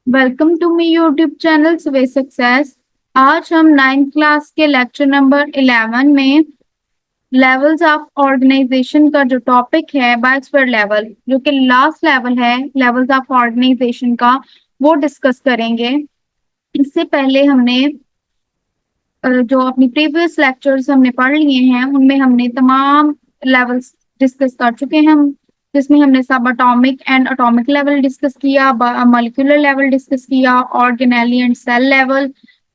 Welcome to me YouTube channel sway success. आज हम 9th class के लेक्चर नंबर 11 में लेवल्स ऑफ ऑर्गेनाइजेशन का जो टॉपिक है बायोस्फीयर लेवल, जो कि लास्ट लेवल है लेवल्स ऑफ ऑर्गेनाइजेशन का, वो डिस्कस करेंगे। इससे पहले हमने जो अपनी प्रीवियस लेक्चर्स हमने पढ़ लिए हैं उनमें हमने तमाम लेवल्स डिस्कस कर चुके हैं हम, जिसमें हमने सब atomic and atomic level discuss किया, मॉलिक्यूलर लेवल डिस्कस किया, organelle and cell level,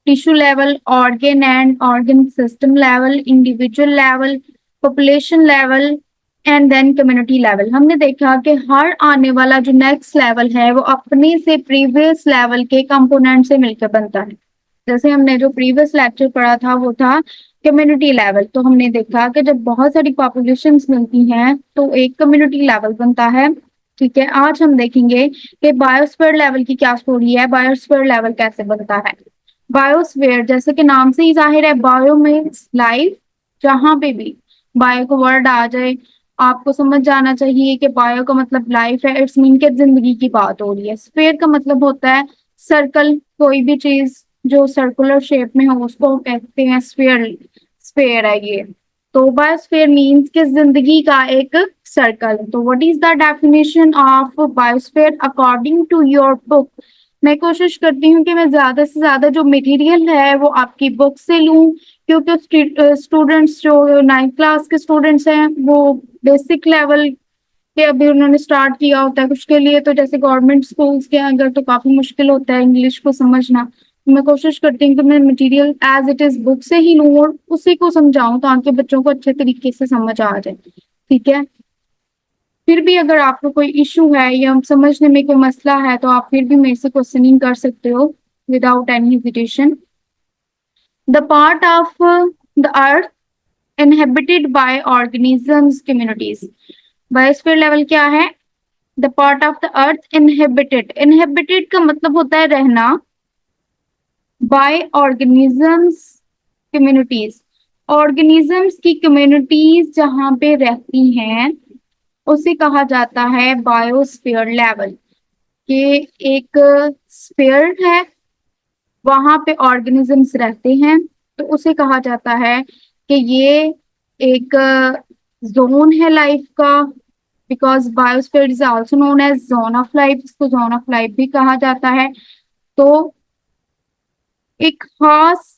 tissue level, organ and organ system level, individual level, population level and then community level. हमने देखा कि हर आने वाला जो नेक्स्ट लेवल है वो अपने से प्रीवियस लेवल के कंपोनेंट से मिलकर बनता है। जैसे हमने जो प्रीवियस लेक्चर पढ़ा था वो था कम्युनिटी लेवल। तो हमने देखा कि जब बहुत सारी पॉपुलेशंस मिलती हैं तो एक कम्युनिटी लेवल बनता है। ठीक है, आज हम देखेंगे कि बायोस्फीयर लेवल की क्या स्टोरी है, बायोस्फीयर लेवल कैसे बनता है। बायोस्फीयर जैसे कि नाम से ही जाहिर है, बायो मीन्स लाइफ। जहां पे भी बायो को वर्ड आ जाए आपको समझ जाना चाहिए कि बायो का मतलब लाइफ है। इट्स मीन के जिंदगी की बात हो रही है। स्फीयर का मतलब होता है सर्कल, कोई भी चीज जो सर्कुलर शेप में हो उसको कहते हैं स्फीयर। स्फीयर है ये। तो बायोस्फीयर मीन्स कि जिंदगी का एक सर्कल। तो what is the definition of biosphere according to your book. मैं कोशिश करती हूँ कि मैं ज्यादा से ज्यादा जो मटेरियल है वो आपकी बुक से लूं, क्योंकि स्टूडेंट्स जो 9th क्लास के स्टूडेंट्स हैं वो बेसिक लेवल के अभी उन्होंने स्टार्ट किया होता है कुछ के लिए। तो जैसे गवर्नमेंट स्कूल्स के अगर तो काफी मुश्किल होता है इंग्लिश को समझना। तो मैं कोशिश करती हूँ कि मैं material as it is book से ही लूँ और उसी को समझाऊं ताकि बच्चों को अच्छे तरीके से समझ आ जाए। ठीक है, फिर भी अगर आपको कोई इशू है या समझने में कोई मसला है तो आप फिर भी मेरे से क्वेश्चनिंग कर सकते हो without any hesitation. The part of the earth inhabited by organisms communities। Biosphere level क्या है? The part of the earth inhabited. Inhabited का मतलब होता है रहना, बाय ऑर्गेनिजम्स कम्युनिटीज। ऑर्गेनिजम्स की कम्युनिटीज जहां पे रहती हैं उसे कहा जाता है बायोस्फीयर लेवल। के एक स्फीयर है, वहां पे ऑर्गेनिजम्स रहते हैं, तो उसे कहा जाता है कि ये एक जोन है लाइफ का। Because biosphere is also known as zone of life, इसको जोन ऑफ लाइफ भी कहा जाता है। तो एक खास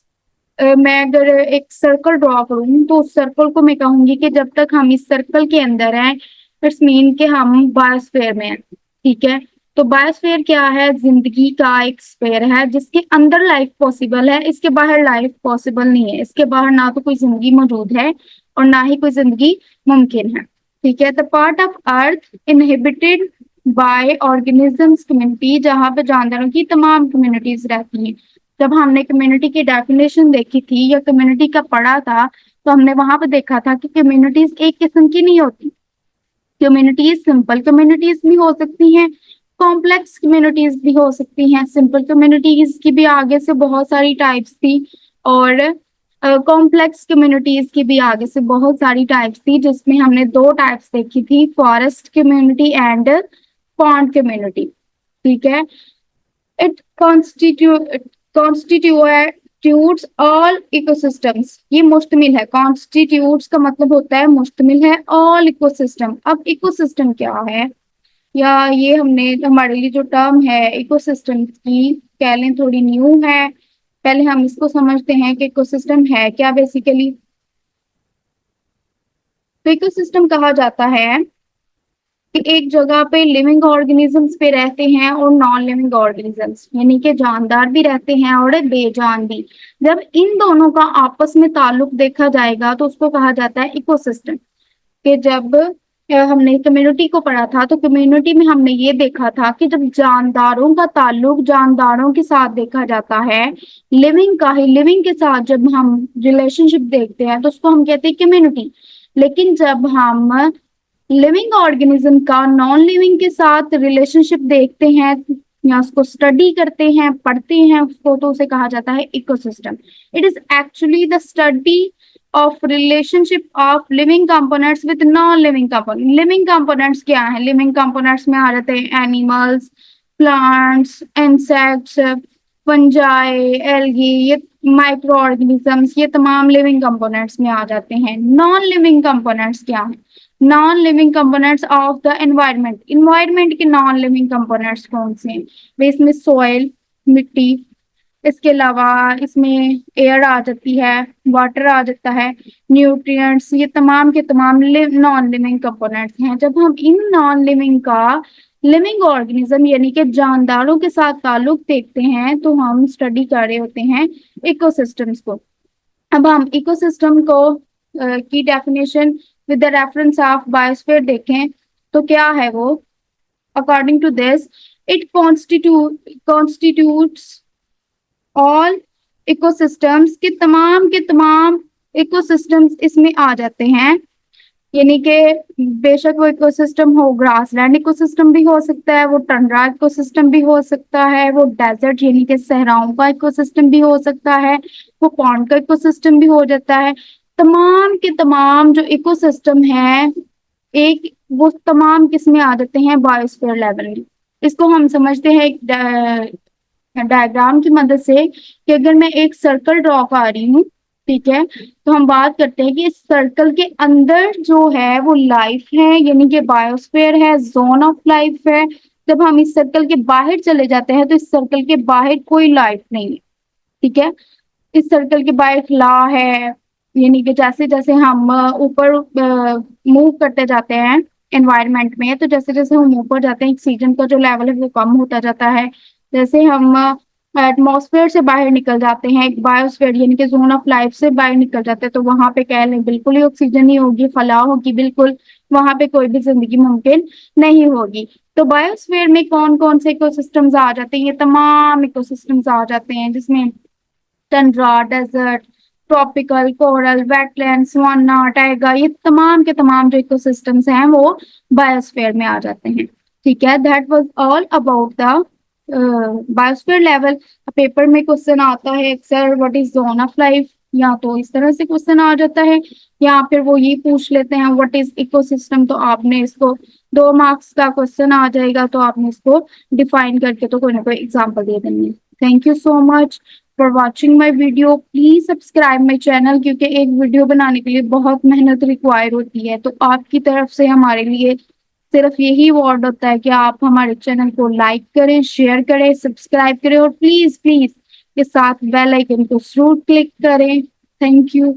मैं अगर एक सर्कल ड्रॉ करूं तो उस सर्कल को मैं कहूंगी कि जब तक हम इस सर्कल के अंदर हैं इट्स मीन कि हम बायोस्फीयर में हैं। ठीक है, तो बायोस्फीयर क्या है? जिंदगी का एक स्फीयर है जिसके अंदर लाइफ पॉसिबल है, इसके बाहर लाइफ पॉसिबल नहीं है। इसके बाहर ना तो कोई जिंदगी मौजूद है और ना ही कोई जिंदगी मुमकिन है। ठीक है, the part of earth inhabited bye organisms community, जहां पे जानवरों की तमाम कम्युनिटीज रहती हैं। जब हमने कम्युनिटी की डेफिनेशन देखी थी या कम्युनिटी का पढ़ा था तो हमने वहां पे देखा था कि कम्युनिटीज एक किस्म की नहीं होती। कम्युनिटीज सिंपल कम्युनिटीज भी हो सकती हैं, कॉम्प्लेक्स कम्युनिटीज भी हो सकती हैं। सिंपल कम्युनिटीज की भी आगे से बहुत सारी टाइप्स थी और कॉम्प्लेक्स कम्युनिटीज की भी आगे से बहुत सारी टाइप्स थी, जिसमें हमने दो टाइप्स देखी थी, forest community and pond community. ठीक है, इट कॉन्स्टिट्यूट्स ऑल इकोसिस्टम्स। ये मुश्तमिल है, कॉन्स्टिट्यूट्स का मतलब होता है मुश्तमिल है, ऑल इकोसिस्टम। अब इकोसिस्टम क्या है, या ये हमने हमारे लिए जो टर्म है इकोसिस्टम की कह लें थोड़ी न्यू है। पहले हम इसको समझते हैं कि इकोसिस्टम है क्या बेसिकली। तो इकोसिस्टम कहा जाता है कि एक जगह पे लिविंग ऑर्गेनिजम्स पे रहते हैं और नॉन लिविंग ऑर्गेनिजम्स, यानी कि जानदार भी रहते हैं और बेजान भी। जब इन दोनों का आपस में ताल्लुक देखा जाएगा तो उसको कहा जाता है इकोसिस्टम। कि जब हमने कम्युनिटी को पढ़ा था तो कम्युनिटी में हमने ये देखा था कि जब जानदारों का ताल्लुक जानदारों के साथ देखा जाता है, लिविंग का ही लिविंग के साथ जब हम रिलेशनशिप देखते हैं तो उसको हम कहते हैं कम्युनिटी। लेकिन जब हम लिविंग ऑर्गेनिज्म का नॉन लिविंग के साथ रिलेशनशिप देखते हैं या उसको स्टडी करते हैं पढ़ते हैं उसको, तो उसे कहा जाता है ecosystem. It is actually the study of relationship of living components with non living component. Living components क्या है? लिविंग कंपोनेंट्स में आ जाते हैं animals, plants, insects, fungi, algae, ये माइक्रो ऑर्गेनिजम्स, ये तमाम लिविंग कंपोनेंट्स में आ जाते हैं। नॉन लिविंग कंपोनेंट्स क्या है? Non living components of the environment, environment के नॉन लिविंग कंपोनेंट्स कौन से हैं? वे इसमें सॉइल, मिट्टी, इसके अलावा इसमें एयर आ जाती है, वाटर आ जाता है, न्यूट्रिएंट्स, ये तमाम के तमाम नॉन लिविंग कंपोनेंट्स हैं। जब हम इन नॉन लिविंग का लिविंग ऑर्गेनिज्म यानी कि जानदारों के साथ ताल्लुक देखते हैं तो हम स्टडी कर रहे होते हैं इकोसिस्टम्स को। अब हम इकोसिस्टम को की definition with the reference of biosphere देखें तो क्या है वो? According to this, it constitutes all ecosystems, के तमाम इकोसिस्टम्स इसमें आ जाते हैं। यानी कि बेशक वो इकोसिस्टम हो, ग्रासलैंड इकोसिस्टम भी हो सकता है, वो टंड्रा इकोसिस्टम भी हो सकता है, वो डेजर्ट यानी कि सहराओं का इकोसिस्टम भी हो सकता है, वो पॉन्ड का इकोसिस्टम भी हो जाता है। तमाम के तमाम जो इकोसिस्टम है एक, वो तमाम किस में आ जाते हैं? बायोस्फीयर लेवल में। इसको हम समझते हैं एक डायग्राम की मदद से कि अगर मैं एक सर्कल ड्रॉ कर रही हूँ, ठीक है, तो हम बात करते हैं कि इस सर्कल के अंदर जो है वो लाइफ है, यानी कि बायोस्फीयर है, जोन ऑफ लाइफ है। जब हम इस सर्कल के बाहर चले जाते हैं तो इस सर्कल के बाहर कोई लाइफ नहीं है, ठीक है। इस सर्कल के बाहर ला है, यानी कि जैसे जैसे हम ऊपर मूव करते जाते हैं एनवायरनमेंट में, तो जैसे जैसे हम ऊपर जाते हैं ऑक्सीजन का जो लेवल है वो कम होता जाता है। जैसे हम एटमॉस्फेयर से बाहर निकल जाते हैं, एक बायोस्फीयर यानी कि जोन ऑफ लाइफ से बाहर निकल जाते हैं, तो वहां पे कह लें बिल्कुल ही ऑक्सीजन नहीं होगी, फलाह होगी, बिल्कुल वहां पे कोई भी जिंदगी मुमकिन नहीं होगी। तो बायोस्फीयर में कौन कौन से इकोसिस्टम्स आ जाते हैं? ये तमाम इकोसिस्टम्स आ जाते हैं जिसमें tundra, desert, tropical, coral, wetland, savanna, taiga, ये तमाम के तमाम जो इकोसिस्टम्स हैं वो बायोस्फीयर में आ जाते हैं। ठीक है, that was all about the biosphere level. Paper में क्वेश्चन आता है अक्सर, what is zone of life, या तो इस तरह से क्वेश्चन आ जाता है या फिर वो ये पूछ लेते हैं व्हाट इज इकोसिस्टम, तो आपने इसको 2 मार्क्स का क्वेश्चन आ जाएगा, तो आपने इसको डिफाइन करके तो कोई ना कोई एग्जाम्पल दे देंगे। Thank you so much for watching my video. Please subscribe my channel, क्योंकि एक वीडियो बनाने के लिए बहुत मेहनत रिक्वायर होती है, तो आपकी तरफ से हमारे लिए सिर्फ यही वर्ड होता है कि आप हमारे चैनल को लाइक करें, शेयर करें, सब्सक्राइब करें और प्लीज प्लीज के साथ बेल आइकन को जरूर क्लिक करें। Thank you.